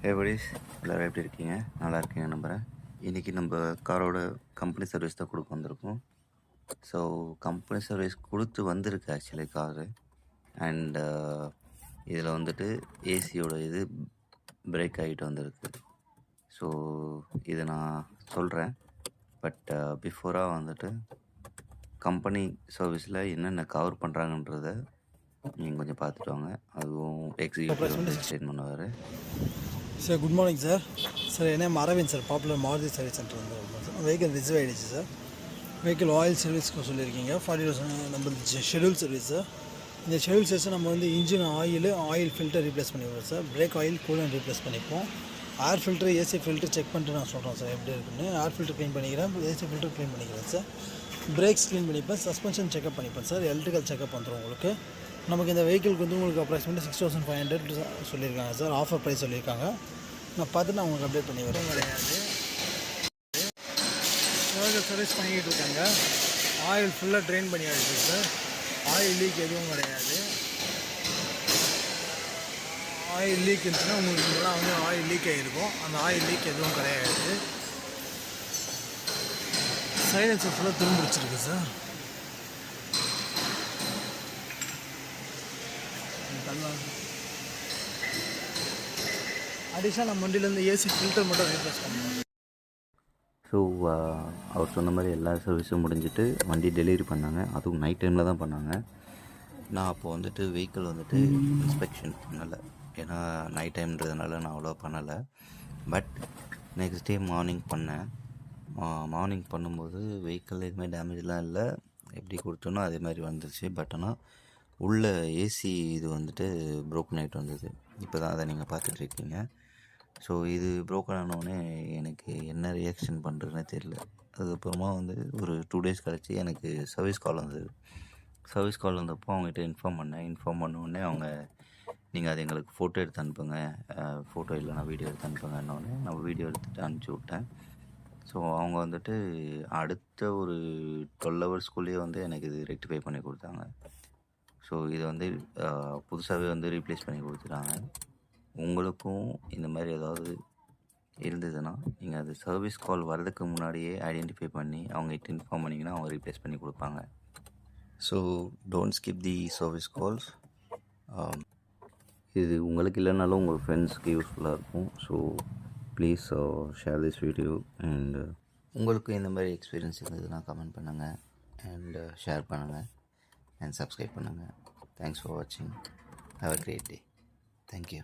Everybody's எல்லோரும் எப்படி இருக்கீங்க? நல்லா இருக்கீங்க நம்புகிறேன். இன்றைக்கி நம்ம காரோட கம்பெனி சர்வீஸ் தான் கொடுக்க வந்திருக்கோம். ஸோ கம்பெனி சர்வீஸ் கொடுத்து வந்திருக்கு ஆக்சுவலி காரு. அண்டு இதில் வந்துட்டு ஏசியோட இது பிரேக் ஆகிட்டு வந்திருக்கு. ஸோ இதை நான் சொல்கிறேன். பட் பிஃபோராக வந்துட்டு கம்பெனி சர்வீஸில் என்னென்ன கவர் பண்ணுறாங்கன்றத நீங்கள் கொஞ்சம் பார்த்துட்டு வாங்க. அதுவும் எக்ஸிக்யூட்டிவ் வந்து எக்ஸ்பிளைன் பண்ணுவார். Sir good morning sir. Sir என்ன Aravind sir, popular Maruti service centre வந்து வெஹிக்கிள் ரிசர்வ் ஆகிடுச்சு சார். வெஹிக்கிள் ஆயில் சர்வீஸ்க்கு சொல்லியிருக்கீங்க. 40,000 நம்ம ஷெடியூல் சர்வீஸ் சார். இந்த ஷெடியூல் சர்வீஸை நம்ம வந்து இன்ஜின் ஆயில் ஃபில்டர் ரீப்ளேஸ் பண்ணிடுவோம் sir. Brake oil coolant replace பண்ணிப்போம். Air filter AC filter check பண்ணிட்டு நான் சொல்கிறேன் சார் எப்படி இருக்குன்னு. ஏர் ஃபில்டர் க்ளீன் பண்ணிக்கிறேன், ஏசி ஃபில்டர் க்ளீன் பண்ணிக்கிறேன் சார். பிரேக்ஸ் க்ளீன் பண்ணிப்பேன், சஸ்பென்ஷன் செக்அப் பண்ணிப்பேன் சார். எலக்ட்ரிக்கல் செக்அப் வந்துடும் உங்களுக்கு. நமக்கு இந்த வெஹிக்கிளுக்கு வந்து உங்களுக்கு அப்ராக்சிமேட்லி 6,500 சொல்லியிருக்காங்க சார். ஆஃபர் ப்ரைஸ் சொல்லியிருக்காங்க. நான் பார்த்துட்டு நான் உங்களுக்கு அப்டேட் பண்ணி வரேன். கிடையாது சர்வீஸ் பண்ணிக்கிட்டு இருக்காங்க. ஆயில் ஃபுல்லாக ட்ரெயின் பண்ணி ஆகிடுச்சு சார். ஆயில் லீக் எதுவும் கிடையாது. ஆயில் லீக் இருந்துச்சுன்னா உங்களுக்கு முன்னாடி வந்து ஆயில் லீக் ஆகிருக்கும். அந்த ஆயில் லீக் எதுவும் கிடையாது. சைலன்சர் ஃபுல்லாக திரும்பிடிச்சிருக்கு சார். அடிஷனல் நம்ம வண்டியிலேருந்து ஏசி ஃபில்டர் மட்டும் ரீப்ளேஸ் பண்ணுவோம். ஸோ அவர் சொன்ன மாதிரி எல்லா சர்வீஸும் முடிஞ்சிட்டு வண்டி டெலிவரி பண்ணாங்க. அதுவும் நைட் டைமில் தான் பண்ணாங்க. நான் அப்போது வந்துட்டு வெஹிக்கிள் வந்துட்டு இன்ஸ்பெக்ஷன் பண்ணலை, ஏன்னா நைட் டைம்ன்றதுனால நான் அவ்வளோ பண்ணலை. பட் நெக்ஸ்ட் டே மார்னிங் பண்ணேன். மார்னிங் பண்ணும்போது வெஹிக்கிள் எதுவுமே டேமேஜ்லாம் இல்லை. எப்படி கொடுத்தோன்னோ அதே மாதிரி வந்துருச்சு. பட் ஆனால் உள்ள ஏசி இது வந்துட்டு ப்ரோக்கன் ஆகிட்டு வந்தது. இப்போ தான் அதை நீங்கள் பார்த்துட்ருக்கீங்க. ஸோ இது ப்ரோக்கன் ஆனோடனே எனக்கு என்ன ரியாக்ஷன் பண்ணுறதுனே தெரியல. அதுக்கப்புறமா வந்து ஒரு 2 days கழிச்சு எனக்கு சர்வீஸ் கால் வந்தது. சர்வீஸ் கால் வந்தப்போ அவங்ககிட்ட இன்ஃபார்ம் பண்ணோடனே அவங்க நீங்கள் அதை எங்களுக்கு ஃபோட்டோ எடுத்து அனுப்புங்க, ஃபோட்டோ இல்லைனா வீடியோ எடுத்து அனுப்புங்கன்னொடனே நான் வீடியோ எடுத்துகிட்டு அனுப்பிச்சி விட்டேன். ஸோ அவங்க வந்துட்டு அடுத்த ஒரு 12 hours வந்து எனக்கு இது ரெக்டிஃபை பண்ணி கொடுத்தாங்க. ஸோ இதை வந்து புதுசாகவே வந்து ரீப்ளேஸ் பண்ணி கொடுத்துட்டாங்க. உங்களுக்கும் இந்த மாதிரி ஏதாவது இருந்ததுன்னா நீங்கள் அது சர்வீஸ் கால் வர்றதுக்கு முன்னாடியே ஐடென்டிஃபை பண்ணி அவங்ககிட்ட இன்ஃபார்ம் பண்ணிங்கன்னா அவங்க ரீப்ளேஸ் பண்ணி கொடுப்பாங்க. So don't skip the service calls. இது உங்களுக்கு இல்லைனாலும் உங்கள் ஃப்ரெண்ட்ஸ்க்கு யூஸ்ஃபுல்லாக இருக்கும். So please share this video. And உங்களுக்கு இந்த மாதிரி எக்ஸ்பீரியன்ஸ் இருந்ததுன்னா கமெண்ட் பண்ணுங்கள் அண்ட் ஷேர் பண்ணுங்கள் and subscribe பண்ணுங்கள். Thanks for watching. Have a great day. Thank you.